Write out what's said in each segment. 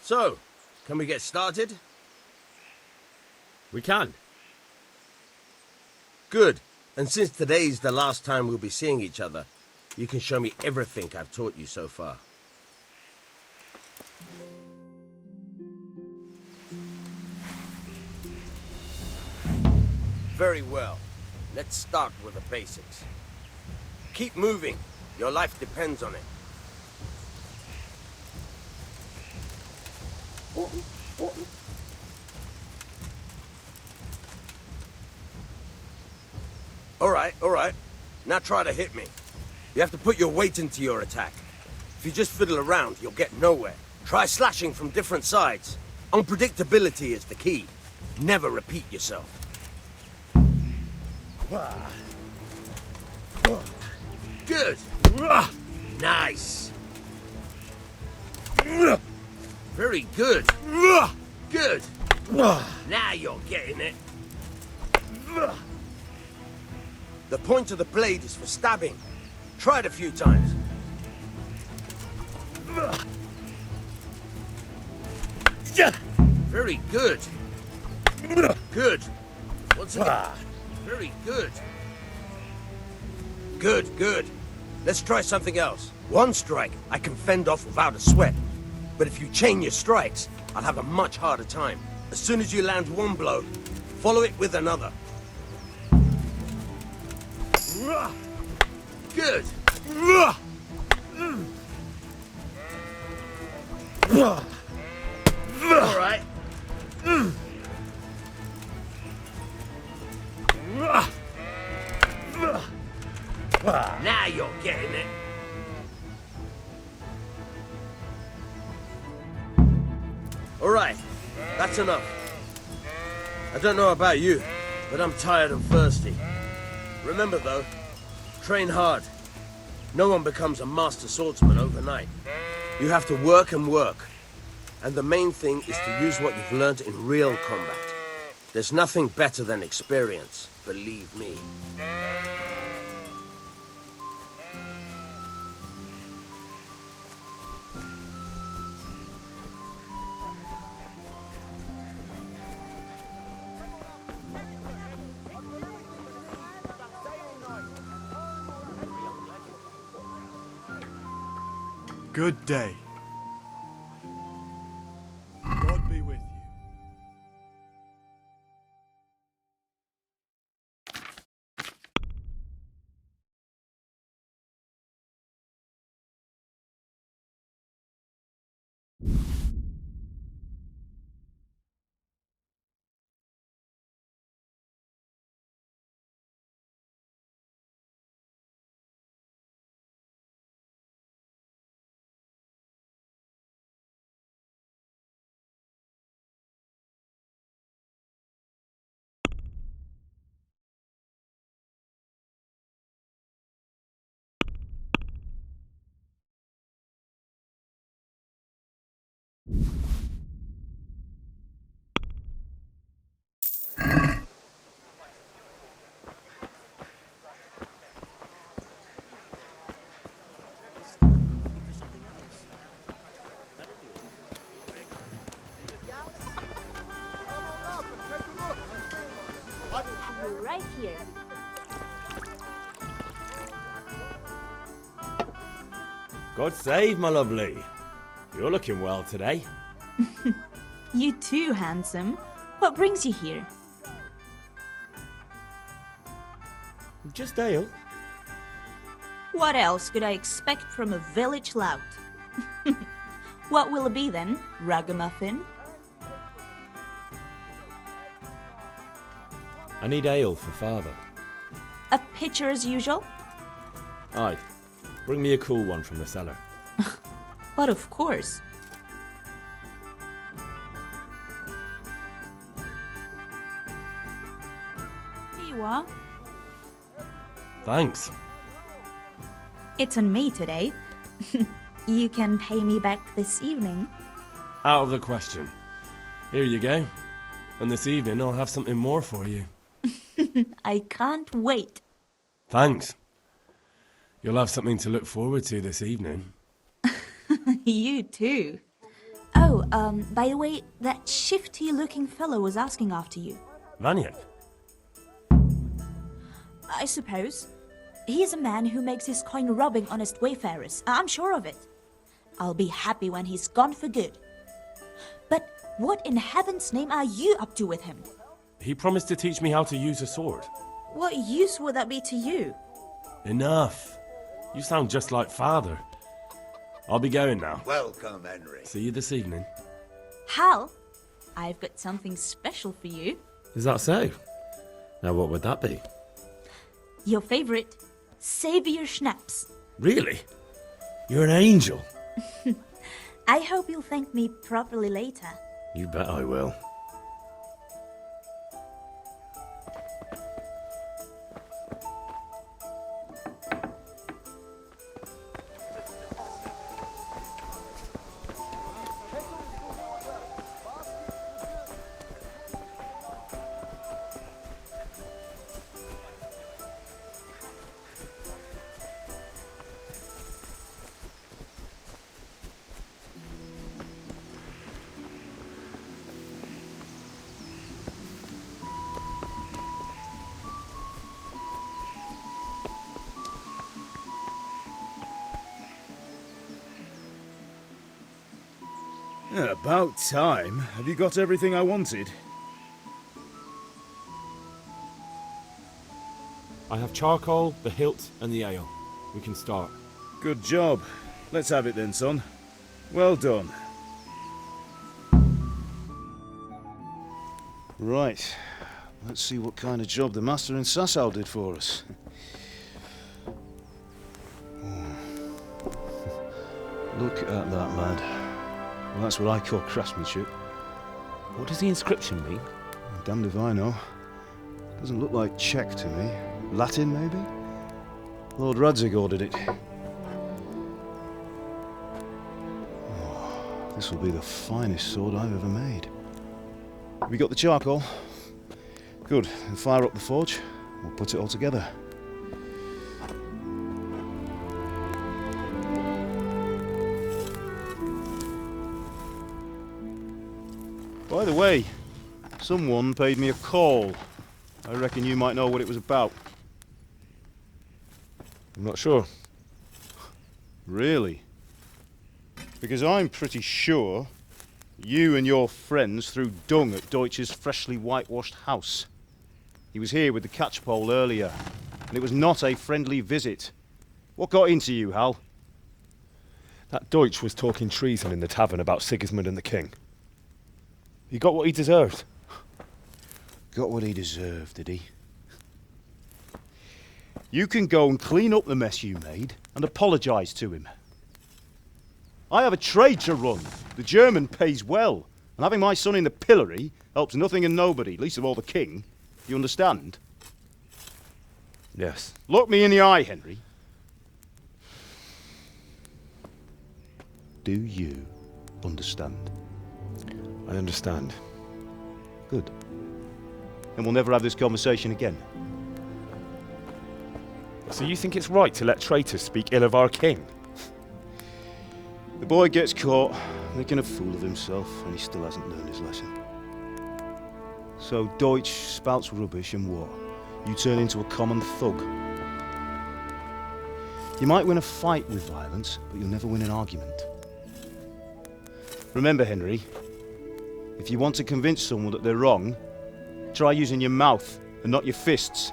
So, can we get started? We can. Good. And since today's the last time we'll be seeing each other, you can show me everything I've taught you so far. Very well. Let's start with the basics. Keep moving. Your life depends on it. All right. Now try to hit me. You have to put your weight into your attack. If you just fiddle around, you'll get nowhere. Try slashing from different sides. Unpredictability is the key. Never repeat yourself. Good. Nice. Very good. Good. Now you're getting it. The point of the blade is for stabbing. Try it a few times. Very good. Good. Once again. Very good. Good. Let's try something else. One strike I can fend off without a sweat. But if you chain your strikes, I'll have a much harder time. As soon as you land one blow, follow it with another. Good. All right. Now you're getting it. All right, that's enough. I don't know about you, but I'm tired and thirsty. Remember though, train hard. No one becomes a master swordsman overnight. You have to work and work. And the main thing is to use what you've learned in real combat. There's nothing better than experience, believe me. Good day. God be with you. Right here. God save, my lovely. You're looking well today. You too, handsome. What brings you here? Just ale. What else could I expect from a village lout? What will it be then, ragamuffin? I need ale for father. A pitcher as usual? Aye. Bring me a cool one from the cellar. But of course. Here you are. Thanks. It's on me today. You can pay me back this evening. Out of the question. Here you go. And this evening I'll have something more for you. I can't wait. Thanks. You'll have something to look forward to this evening. You too. Oh, by the way, that shifty-looking fellow was asking after you. Vaniak? I suppose. He's a man who makes his coin robbing honest wayfarers. I'm sure of it. I'll be happy when he's gone for good. But what in heaven's name are you up to with him? He promised to teach me how to use a sword. What use would that be to you? Enough. You sound just like father. I'll be going now. Welcome, Henry. See you this evening. Hal, I've got something special for you. Is that so? Now what would that be? Your favorite, Savior Schnapps. Really? You're an angel. I hope you'll thank me properly later. You bet I will. Yeah, about time. Have you got everything I wanted? I have charcoal, the hilt, and the ale. We can start. Good job. Let's have it then, son. Well done. Right. Let's see what kind of job the master in Sasau did for us. Look at that, lad. Well, that's what I call craftsmanship. What does the inscription mean? Damned if I know. Doesn't look like Czech to me. Latin, maybe? Lord Radzig ordered it. Oh, this will be the finest sword I've ever made. Have you got the charcoal? Good. Then fire up the forge. We'll put it all together. By the way, someone paid me a call. I reckon you might know what it was about. I'm not sure. Really? Because I'm pretty sure you and your friends threw dung at Deutsch's freshly whitewashed house. He was here with the catchpole earlier, and it was not a friendly visit. What got into you, Hal? That Deutsch was talking treason in the tavern about Sigismund and the king. He got what he deserved. Got what he deserved, did he? You can go and clean up the mess you made and apologise to him. I have a trade to run. The German pays well, and having my son in the pillory helps nothing and nobody, least of all the king. You understand? Yes. Look me in the eye, Henry. Do you understand? I understand. Good. And we'll never have this conversation again. So you think it's right to let traitors speak ill of our king? The boy gets caught, making a fool of himself, and he still hasn't learned his lesson. So Deutsch spouts rubbish, and what? You turn into a common thug. You might win a fight with violence, but you'll never win an argument. Remember, Henry, if you want to convince someone that they're wrong, try using your mouth and not your fists.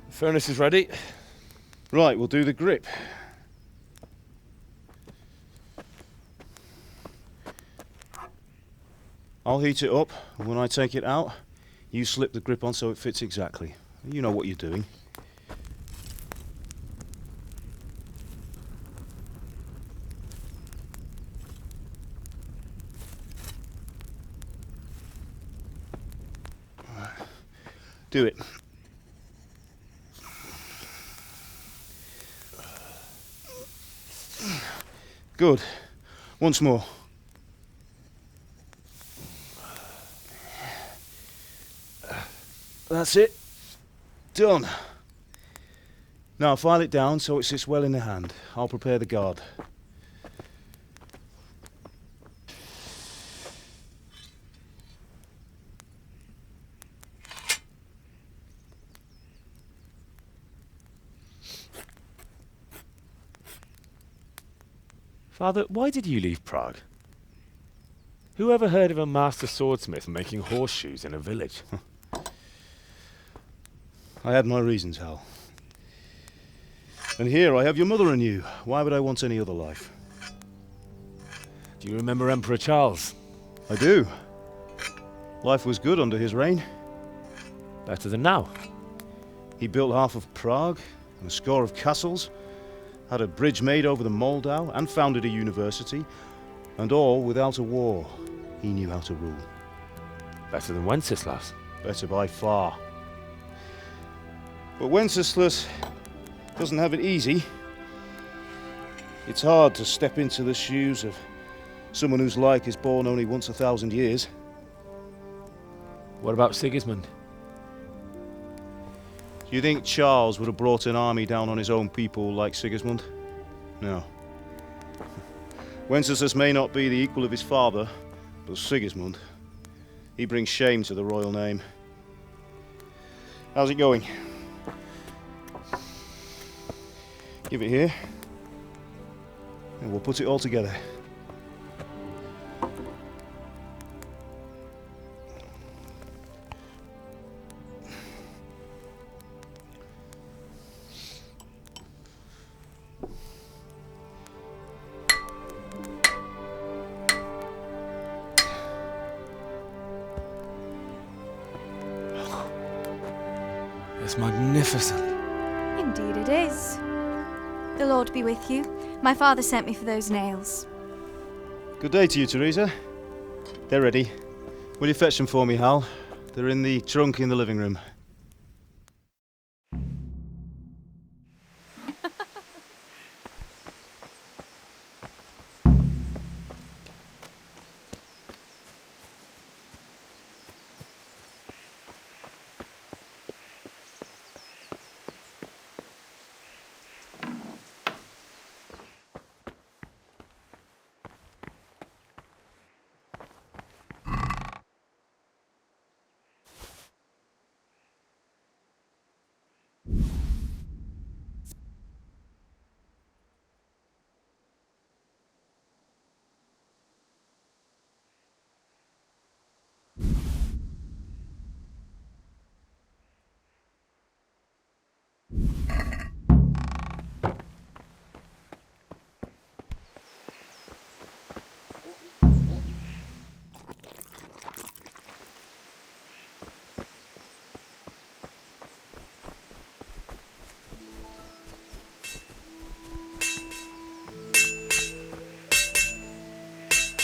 The furnace is ready. Right, we'll do the grip. I'll heat it up, and when I take it out, you slip the grip on so it fits exactly. You know what you're doing. Do it. Good. Once more. That's it. done. Now file it down so it sits well in the hand. I'll prepare the guard. Father, why did you leave Prague? Who ever heard of a master swordsmith making horseshoes in a village? I had my reasons, Hal. And here I have your mother and you. Why would I want any other life? Do you remember Emperor Charles? I do. Life was good under his reign. Better than now. He built half of Prague and a score of castles, had a bridge made over the Moldau, and founded a university, and all without a war. He knew how to rule. Better than Wenceslas. Better by far. But Wenceslas doesn't have it easy. It's hard to step into the shoes of someone whose like is born only once 1,000 years. What about Sigismund? Do you think Charles would have brought an army down on his own people like Sigismund? No. Wenceslas may not be the equal of his father, but Sigismund, he brings shame to the royal name. How's it going? Give it here, and we'll put it all together. It's magnificent. Indeed it is. The Lord be with you. My father sent me for those nails. Good day to you, Teresa. They're ready. Will you fetch them for me, Hal? They're in the trunk in the living room.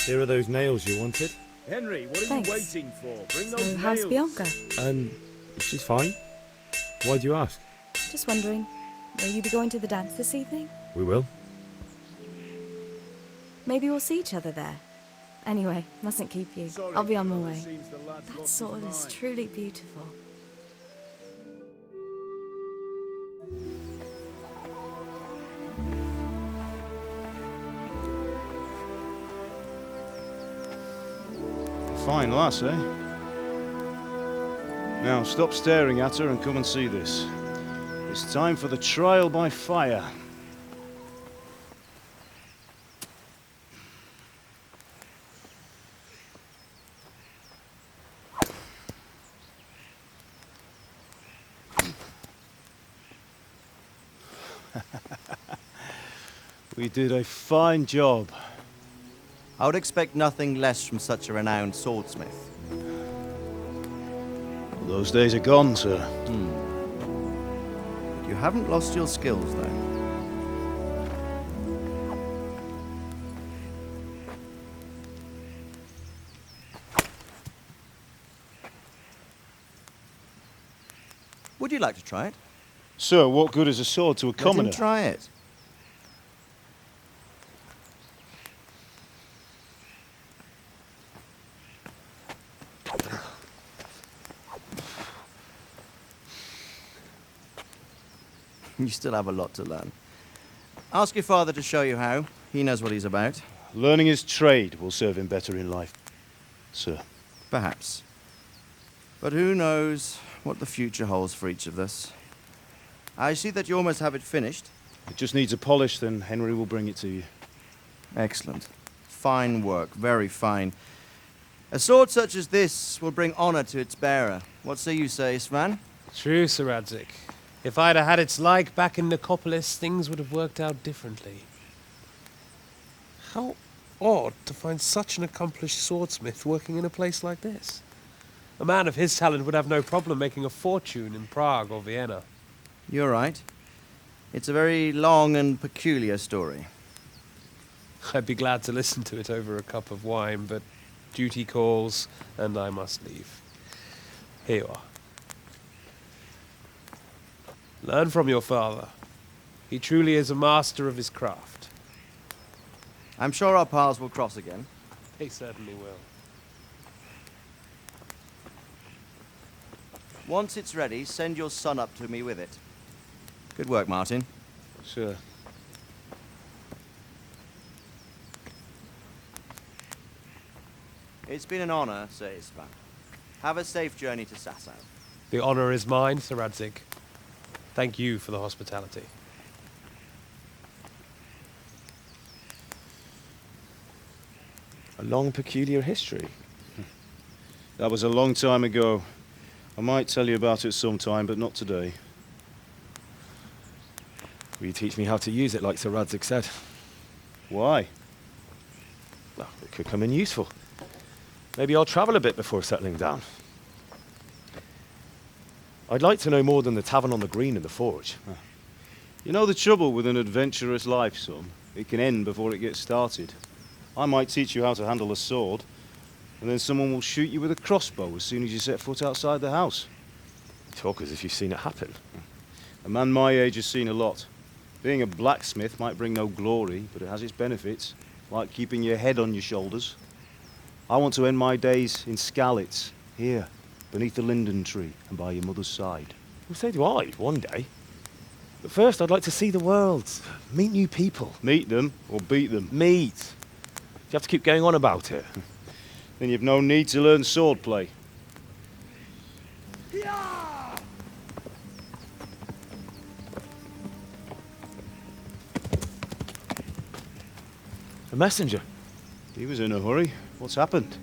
Here are those nails you wanted. Henry, what are Thanks. you waiting for? Bring those So, how's nails. Bianca? She's fine. Why do you ask? Just wondering, will you be going to the dance this evening? We will. Maybe we'll see each other there. Anyway, mustn't keep you. Sorry, I'll be on my it way. seems the lad's That lost his sword is mind. truly beautiful. Fine lass, eh? Now stop staring at her and come and see this. It's time for the trial by fire. We did a fine job. I would expect nothing less from such a renowned swordsmith. Those days are gone, sir. You haven't lost your skills, though. Would you like to try it? Sir, what good is a sword to a Let him commoner? try it. You still have a lot to learn. Ask your father to show you how. He knows what he's about. Learning his trade will serve him better in life, sir. Perhaps. But who knows what the future holds for each of us. I see that you almost have it finished. It just needs a polish, then Henry will bring it to you. Excellent. Fine work, very fine. A sword such as this will bring honor to its bearer. What say you, Svan? True, Sir Radzig. If I'd have had its like back in Nicopolis, things would have worked out differently. How odd to find such an accomplished swordsmith working in a place like this. A man of his talent would have no problem making a fortune in Prague or Vienna. You're right. It's a very long and peculiar story. I'd be glad to listen to it over a cup of wine, but duty calls, and I must leave. Here you are. Learn from your father. He truly is a master of his craft. I'm sure our paths will cross again. He certainly will. Once it's ready, send your son up to me with it. Good work, Martin. Sir. It's been an honor, Sir Isvan. Have a safe journey to Sasau. The honor is mine, Sir Radzig. Thank you for the hospitality. A long, peculiar history. That was a long time ago. I might tell you about it sometime, but not today. Will you teach me how to use it like Sir Radzig said? Why? Well, it could come in useful. Maybe I'll travel a bit before settling down. I'd like to know more than the tavern on the green and the forge. You know the trouble with an adventurous life, son? It can end before it gets started. I might teach you how to handle a sword, and then someone will shoot you with a crossbow as soon as you set foot outside the house. You talk as if you've seen it happen. A man my age has seen a lot. Being a blacksmith might bring no glory, but it has its benefits, like keeping your head on your shoulders. I want to end my days in Skalitz, here, beneath the linden tree and by your mother's side. Well, so do I, one day. But first, I'd like to see the world, meet new people. Meet them or beat them. Meet. Do you have to keep going on about it? Then you've no need to learn swordplay. A messenger. He was in a hurry. What's happened?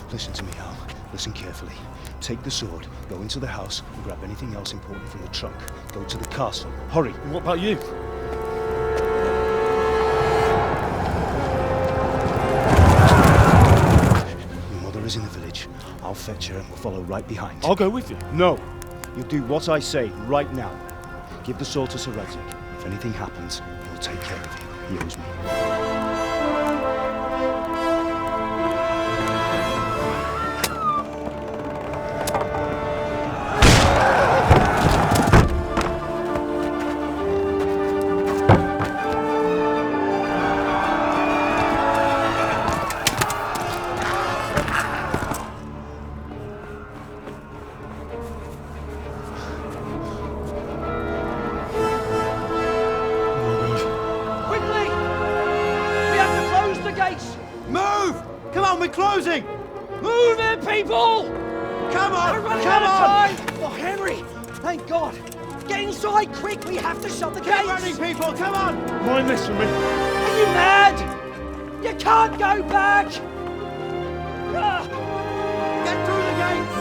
Listen to me, Al. Listen carefully. Take the sword, go into the house, and grab anything else important from the trunk. Go to the castle. Hurry! And what about you? Your mother is in the village. I'll fetch her and we'll follow right behind. I'll go with you. No! You'll do what I say right now. Give the sword to Sir Radzig. If anything happens, he'll take care of you. He owes me. Closing! Move it, people! Come on! We're running out of time! Oh, Henry! Thank God! Get inside, quick! We have to shut the gates! Keep running, people! Come on! Mind this for me. Are you mad? You can't go back! Get through the gates!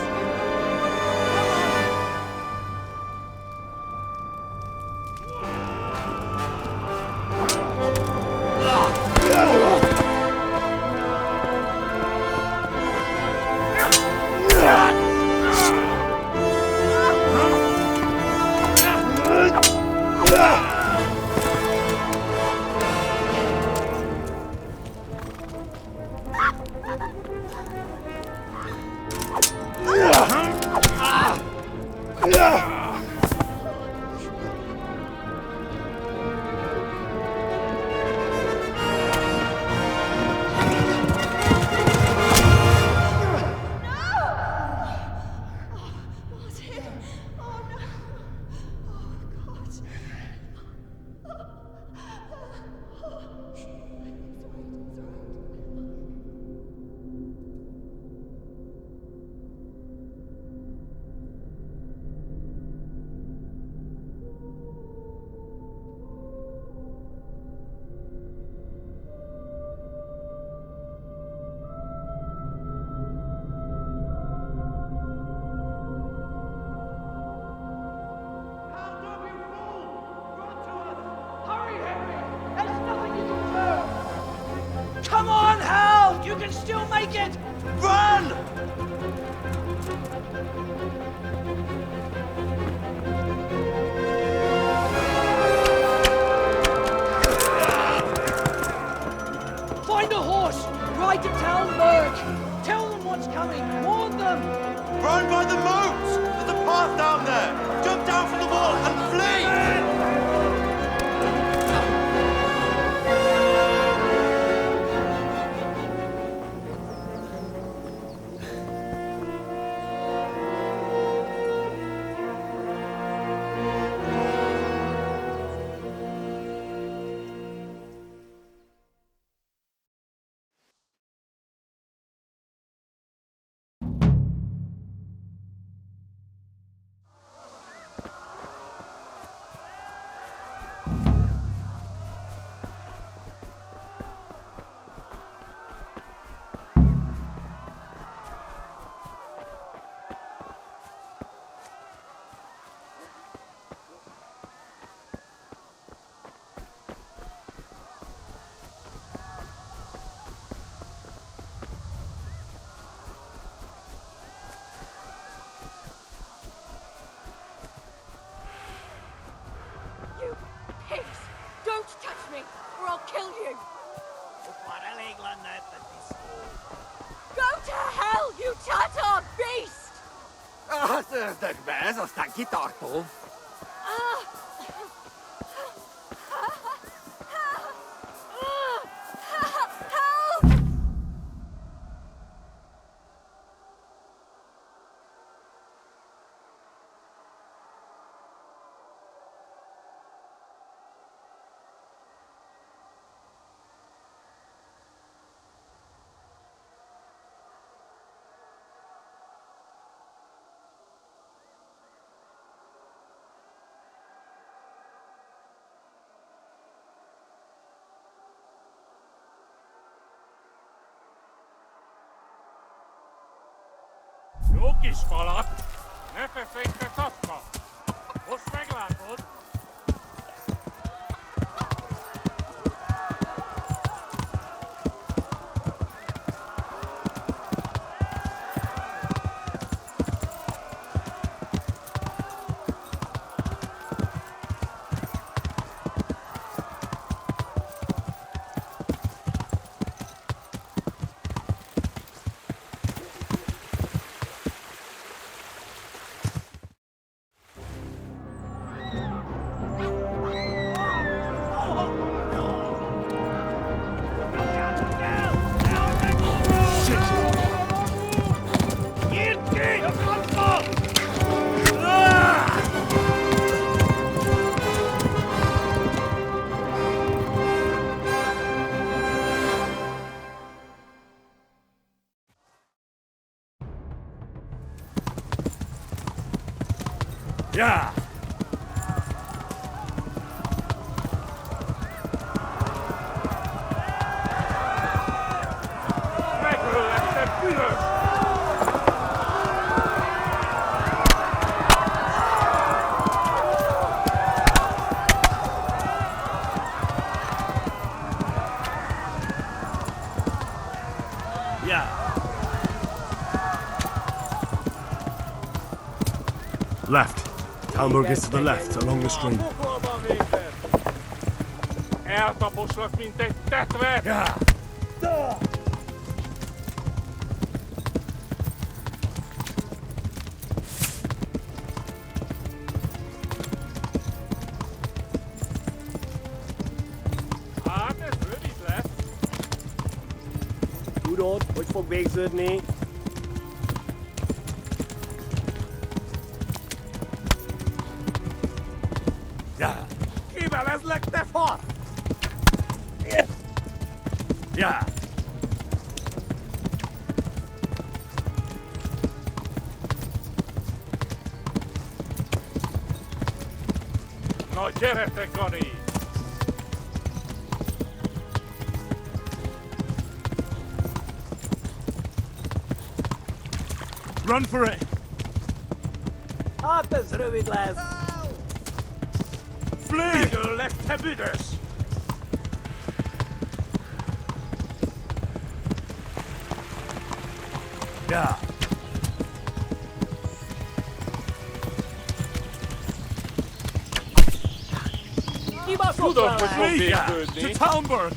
Come on, Hal! You can still make it! Run! Find a horse! Ride to Talmberg! Tell them what's coming! Warn them! Run by the moat! There's a path down there! Jump down from the wall and flee! You pigs! Don't touch me, or I'll kill you! Go to hell, you Tatar beast! Help! Jokies valak, nepe feitte tappa. Os meglääkod? Yeah! Left. Talmberg is to the left, along the stream. végzett! Eltaposlak, mint egy tetvet! Ja. Hát ez rövid lesz. Tudod, hogy fog végződni? Ja. Kivelezlek, te far! Ja. Na gyere te, Gani! Run for it. Hát ez rövid lesz! Megöllek, te büdös! Ja. Kibaszott Tudom, hogy vele! fog Ja. végződni. To Townburg.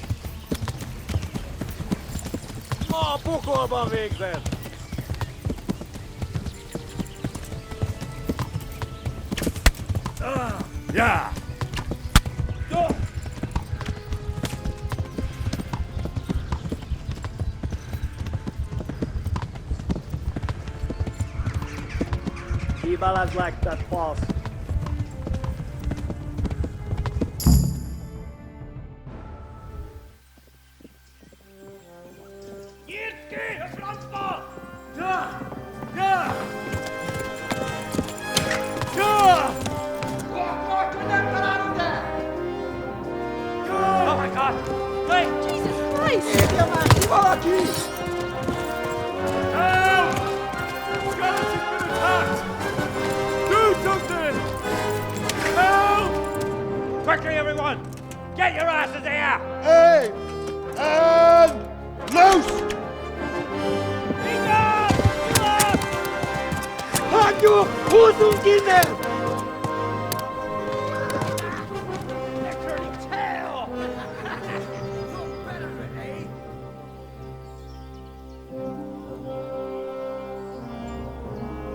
Ma a pokolban végzett! Ja. Kivelezlek, te fasz! Oh my god! Hey! Jesus Christ! Érje már ki valaki! Do something. Quickly, everyone! Get your asses here! Hey! And loose! Hagyjuk! Húzzunk innen!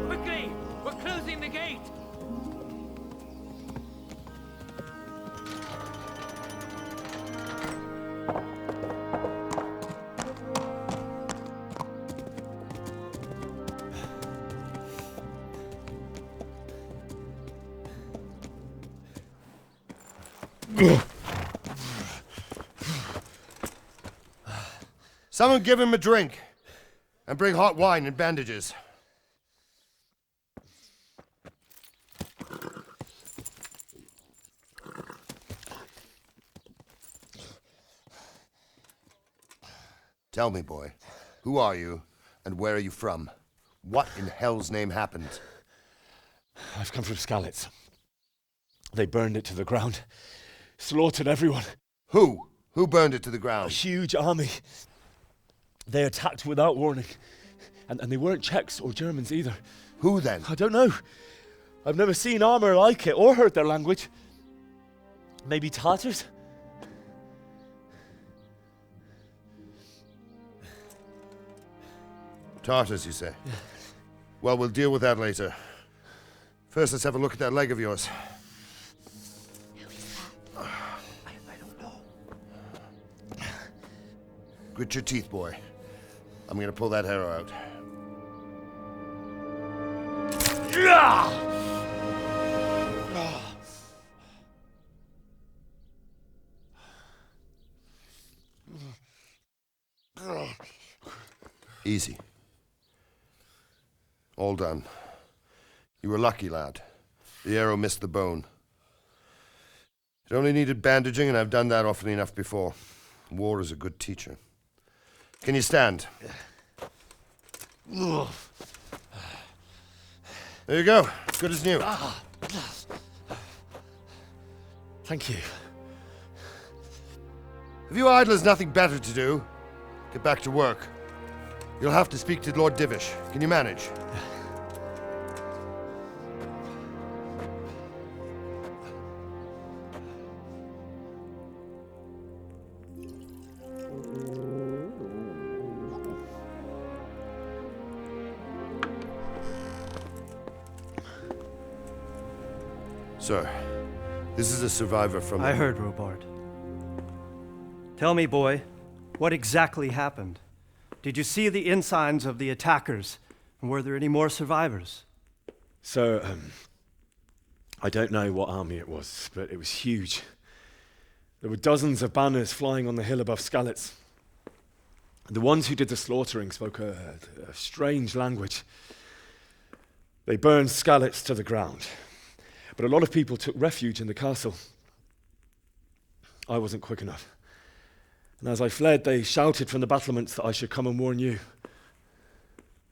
Quickly! We're closing the gate! Someone give him a drink. And bring hot wine and bandages. Tell me, boy, who are you and where are you from? What in hell's name happened? I've come from Skalitz. They burned it to the ground. Slaughtered everyone. Who? Who burned it to the A ground? huge army. They attacked without warning. And they weren't Czechs or Germans either. Who then? I don't know. I've never seen armor like it or heard their language. Maybe Tatars? Tartars, you say? Well, we'll deal with that later. First, let's have a look at that leg of yours. I don't know. Grit your teeth, boy. I'm gonna pull that arrow out. Easy. All done. You were lucky, lad. The arrow missed the bone. It only needed bandaging, and I've done that often enough before. War is a good teacher. Can you stand? There you go. Good as new. Thank you. Have you idlers nothing better to do? Get back to work. You'll have to speak to Lord Divish. Can you manage? Sir, this is a survivor from... I heard, Robard. Tell me, boy, what exactly happened? Did you see the ensigns of the attackers? And were there any more survivors? So, I don't know what army it was, but it was huge. There were dozens of banners flying on the hill above Skalitz. The ones who did the slaughtering spoke a strange language. They burned Skalitz to the ground, but a lot of people took refuge in the castle. I wasn't quick enough. And as I fled, they shouted from the battlements that I should come and warn you.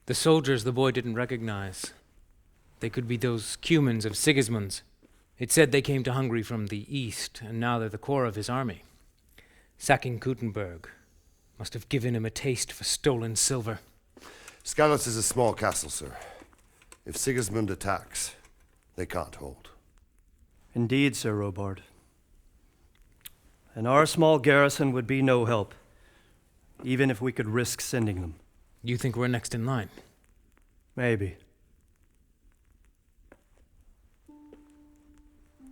The soldiers the boy didn't recognize. They could be those Cumans of Sigismund's. It said they came to Hungary from the east, and now they're the core of his army. Sacking Kuttenberg must have given him a taste for stolen silver. Skalitz is a small castle, sir. If Sigismund attacks, they can't hold. Indeed, Sir Robard. And our small garrison would be no help, even if we could risk sending them. You think we're next in line? Maybe.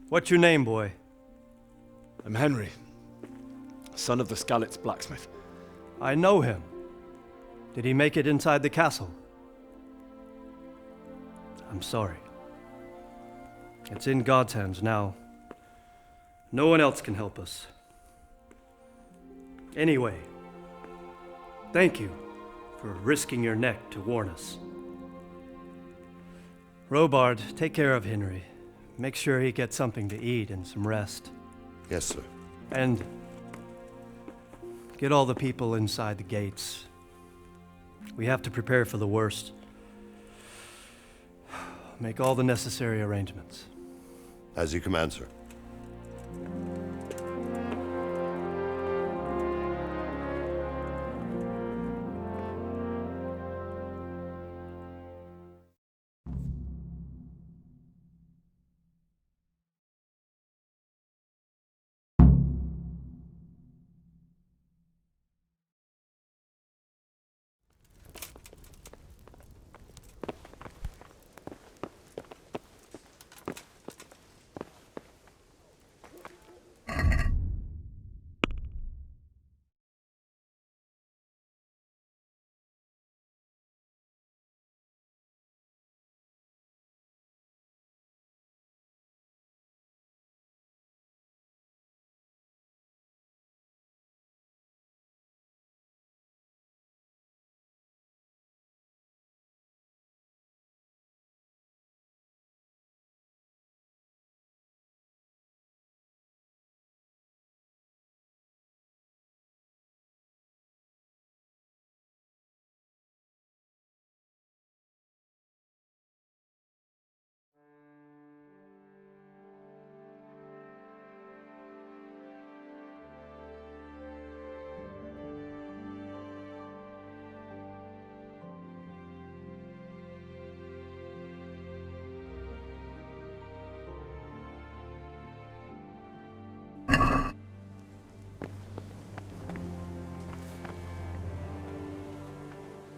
What's your name, boy? I'm Henry, son of the Skalitz blacksmith. I know him. Did he make it inside the castle? I'm sorry. It's in God's hands now. No one else can help us. Anyway, thank you for risking your neck to warn us. Robard, take care of Henry. Make sure he gets something to eat and some rest. Yes, sir. And get all the people inside the gates. We have to prepare for the worst. Make all the necessary arrangements. As you command, sir.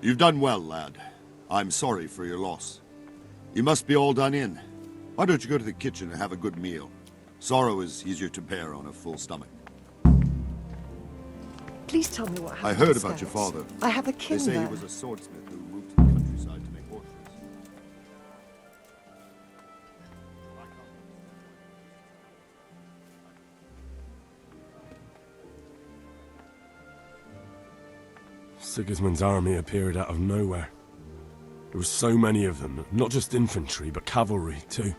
You've done well, lad. I'm sorry for your loss. You must be all done in. Why don't you go to the kitchen and have a good meal? Sorrow is easier to bear on a full stomach. Please tell me what happened. I heard to about your Skalitz. father. I have a kin They say there. he was a swordsmith who moved to the countryside to make portraits. Sigismund's army appeared out of nowhere. There were so many of them, not just infantry, but cavalry too.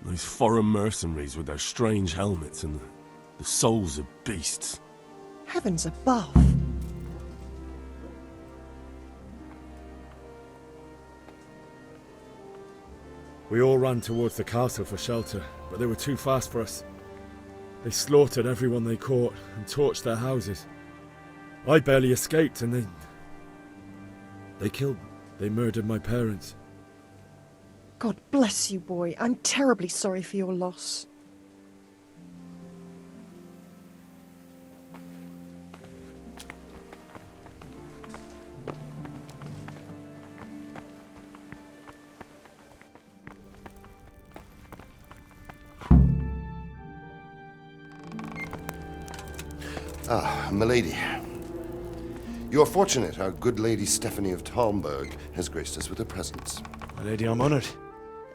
Those foreign mercenaries with their strange helmets and the souls of beasts. Heavens above. We all ran towards the castle for shelter, but they were too fast for us. They slaughtered everyone they caught and torched their houses. I barely escaped, and they murdered my parents. God bless you, boy. I'm terribly sorry for your loss. Ah, milady. You are fortunate our good lady Stephanie of Talmberg has graced us with her presence. My lady, I'm honored.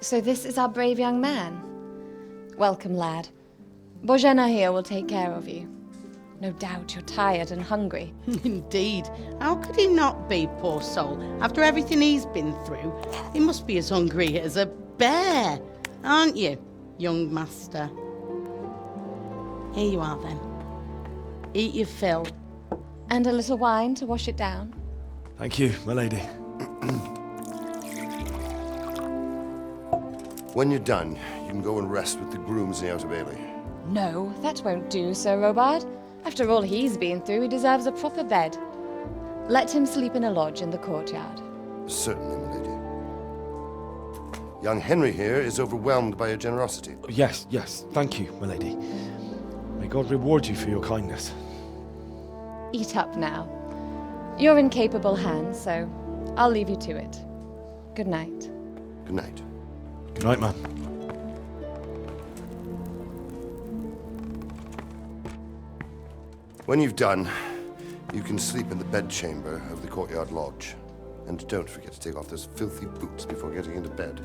So this is our brave young man. Welcome, lad. Bojena here will take care of you. No doubt you're tired and hungry. Indeed. How could he not be, poor soul? After everything he's been through, he must be as hungry as a bear, aren't you, young master? Here you are, then. Eat your fill. And a little wine to wash it down. Thank you, my lady. When you're done, you can go and rest with the grooms in the Outer Bailey. No, that won't do, Sir Robard. After all he's been through, he deserves a proper bed. Let him sleep in a lodge in the courtyard. Certainly, milady. Young Henry here is overwhelmed by your generosity. Yes, yes. Thank you, my lady. May God reward you for your kindness. Eat up now. You're in capable hands, so I'll leave you to it. Good night. Good night. Good night, ma'am. When you've done, you can sleep in the bedchamber of the courtyard lodge. And don't forget to take off those filthy boots before getting into bed.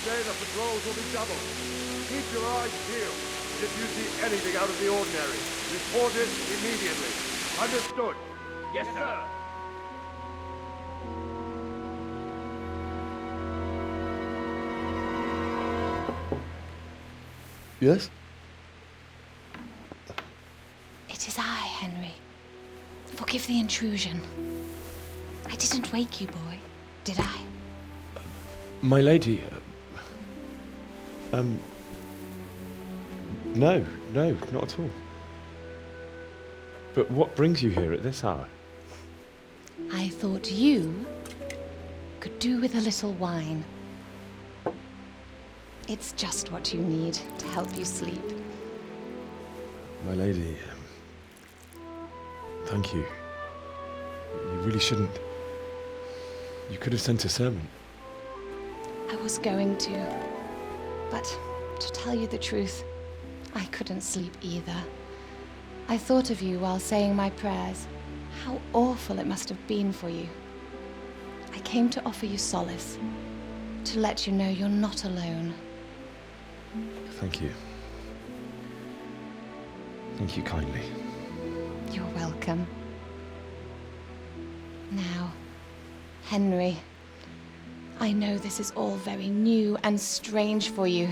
Today the patrols will be doubled. Keep your eyes peeled. If you see anything out of the ordinary, report it immediately. Understood? Yes, sir. Yes? It is I, Henry. Forgive the intrusion. I didn't wake you, boy, did I? My lady, no, not at all. But what brings you here at this hour? I thought you could do with a little wine. It's just what you need to help you sleep. My lady, thank you. You really shouldn't. You could have sent a servant. I was going to. But to tell you the truth, I couldn't sleep either. I thought of you while saying my prayers. How awful it must have been for you. I came to offer you solace, to let you know you're not alone. Thank you. Thank you kindly. You're welcome. Now, Henry, I know this is all very new and strange for you.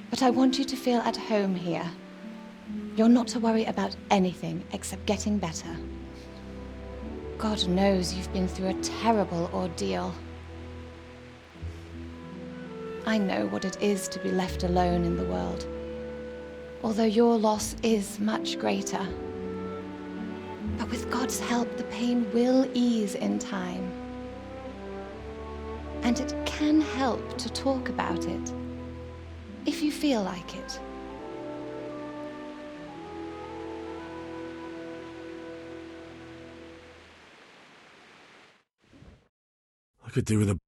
But I want you to feel at home here. You're not to worry about anything except getting better. God knows you've been through a terrible ordeal. I know what it is to be left alone in the world, although your loss is much greater. But with God's help, the pain will ease in time. And it can help to talk about it, if you feel like it. I could do with a...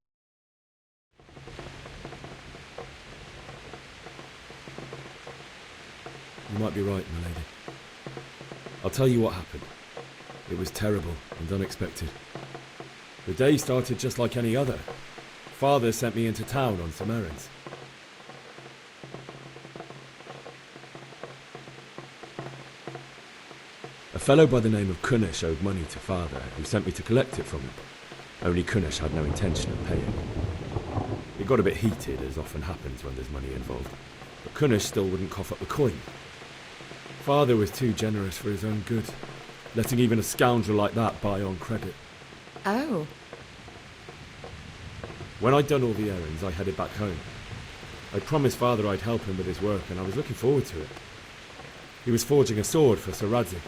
You might be right, my lady. I'll tell you what happened. It was terrible and unexpected. The day started just like any other. Father sent me into town on some errands. A fellow by the name of Kunnish owed money to Father, who sent me to collect it from him. Only Kunnish had no intention of paying. It got a bit heated, as often happens when there's money involved, but Kunnish still wouldn't cough up the coin. Father was too generous for his own good, letting even a scoundrel like that buy on credit. Oh. When I'd done all the errands, I headed back home. I promised Father I'd help him with his work, and I was looking forward to it. He was forging a sword for Sir Radzig.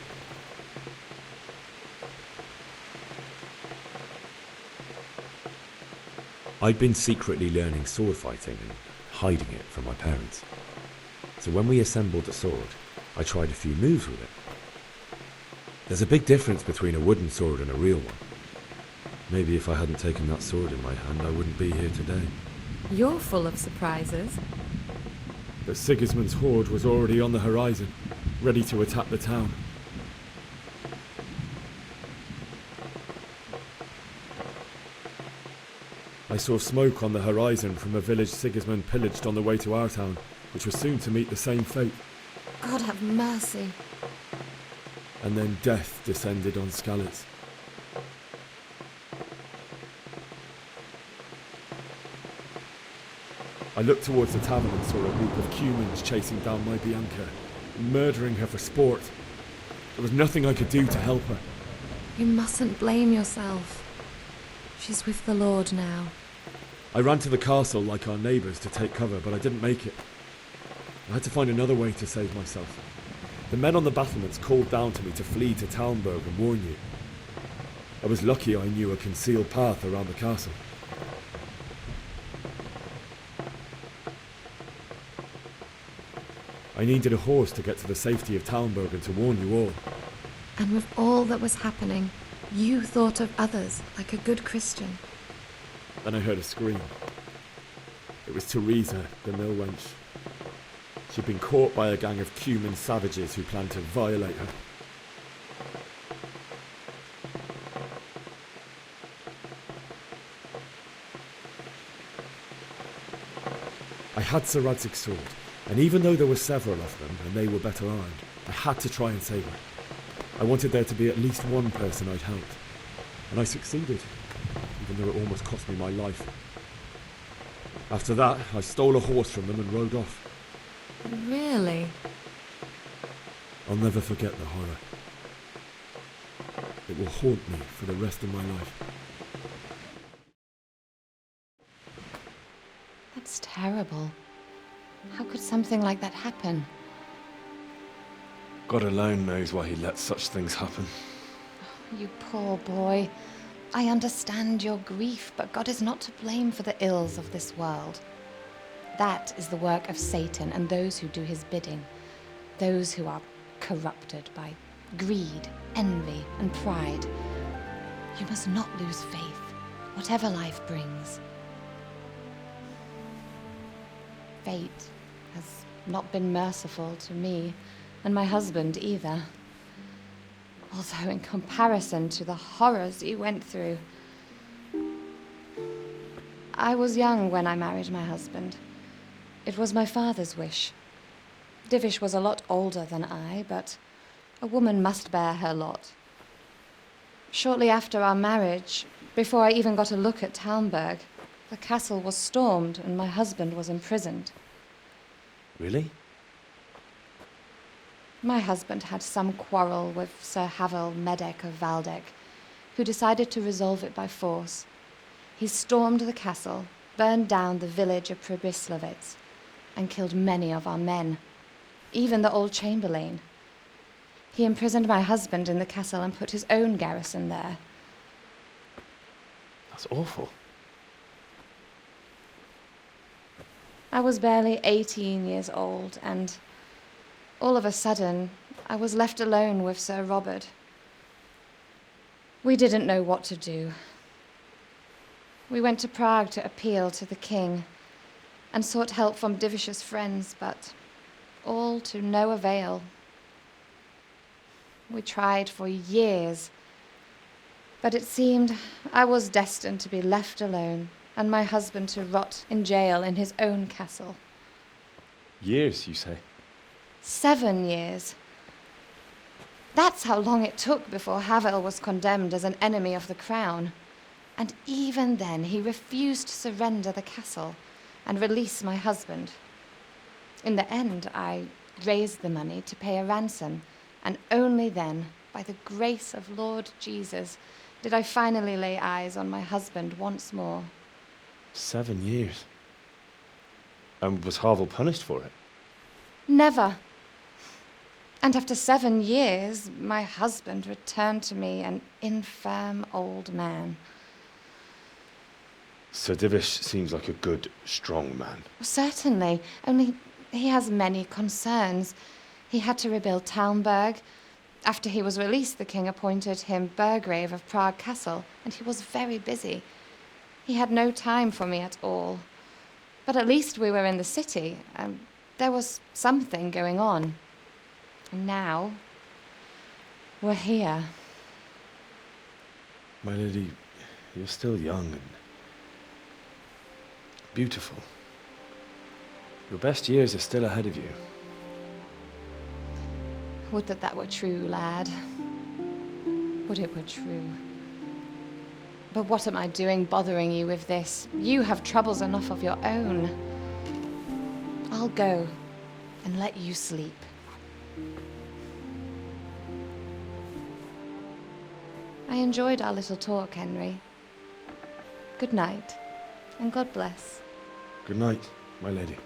I'd been secretly learning sword fighting and hiding it from my parents. So when we assembled the sword, I tried a few moves with it. There's a big difference between a wooden sword and a real one. Maybe if I hadn't taken that sword in my hand, I wouldn't be here today. You're full of surprises. But Sigismund's horde was already on the horizon, ready to attack the town. I saw smoke on the horizon from a village Sigismund pillaged on the way to our town, which was soon to meet the same fate. God have mercy. And then death descended on Skalitz. I looked towards the tavern and saw a group of Cumans chasing down my Bianca, murdering her for sport. There was nothing I could do to help her. You mustn't blame yourself. She's with the Lord now. I ran to the castle like our neighbours to take cover, but I didn't make it. I had to find another way to save myself. The men on the battlements called down to me to flee to Talmberg and warn you. I was lucky I knew a concealed path around the castle. I needed a horse to get to the safety of Talmberg and to warn you all. And with all that was happening, you thought of others like a good Christian. Then I heard a scream. It was Teresa, the mill wench. She'd been caught by a gang of Cuman savages who planned to violate her. I had Sir Radzig's sword, and even though there were several of them, and they were better armed, I had to try and save her. I wanted there to be at least one person I'd helped, and I succeeded, even though it almost cost me my life. After that, I stole a horse from them and rode off. Really? I'll never forget the horror. It will haunt me for the rest of my life. That's terrible. How could something like that happen? God alone knows why he lets such things happen. You poor boy. I understand your grief, but God is not to blame for the ills of this world. That is the work of Satan and those who do his bidding, those who are corrupted by greed, envy, and pride. You must not lose faith, whatever life brings. Fate has not been merciful to me and my husband either. Although in comparison to the horrors you went through. I was young when I married my husband. It was my father's wish. Divish was a lot older than I, but a woman must bear her lot. Shortly after our marriage, before I even got a look at Talmberg, the castle was stormed and my husband was imprisoned. Really? My husband had some quarrel with Sir Havel Medek of Valdek, who decided to resolve it by force. He stormed the castle, burned down the village of Pribyslavitz, and killed many of our men, even the old chamberlain. He imprisoned my husband in the castle and put his own garrison there. That's awful. I was barely 18 years old, and all of a sudden, I was left alone with Sir Robert. We didn't know what to do. We went to Prague to appeal to the king and sought help from Divish's friends, but all to no avail. We tried for years, but it seemed I was destined to be left alone and my husband to rot in jail in his own castle. Years, you say? 7 years. That's how long it took before Havel was condemned as an enemy of the crown. And even then, he refused to surrender the castle and release my husband. In the end, I raised the money to pay a ransom, and only then, by the grace of Lord Jesus, did I finally lay eyes on my husband once more. 7 years? And was Havel punished for it? Never. And after 7 years, my husband returned to me an infirm old man. Sir Divish seems like a good, strong man. Certainly, only he has many concerns. He had to rebuild Talmberg. After he was released, the king appointed him Burgrave of Prague Castle, and he was very busy. He had no time for me at all. But at least we were in the city, and there was something going on. And now, we're here. My lady, you're still young and beautiful. Your best years are still ahead of you. Would that that were true, lad. Would it were true. But what am I doing bothering you with this? You have troubles enough of your own. I'll go and let you sleep. I enjoyed our little talk, Henry. Good night, and God bless. Good night, my lady.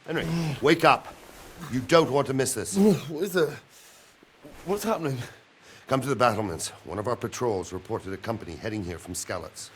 Henry, wake up. You don't want to miss this. What is it? What's happening? Come to the battlements. One of our patrols reported a company heading here from Skalitz.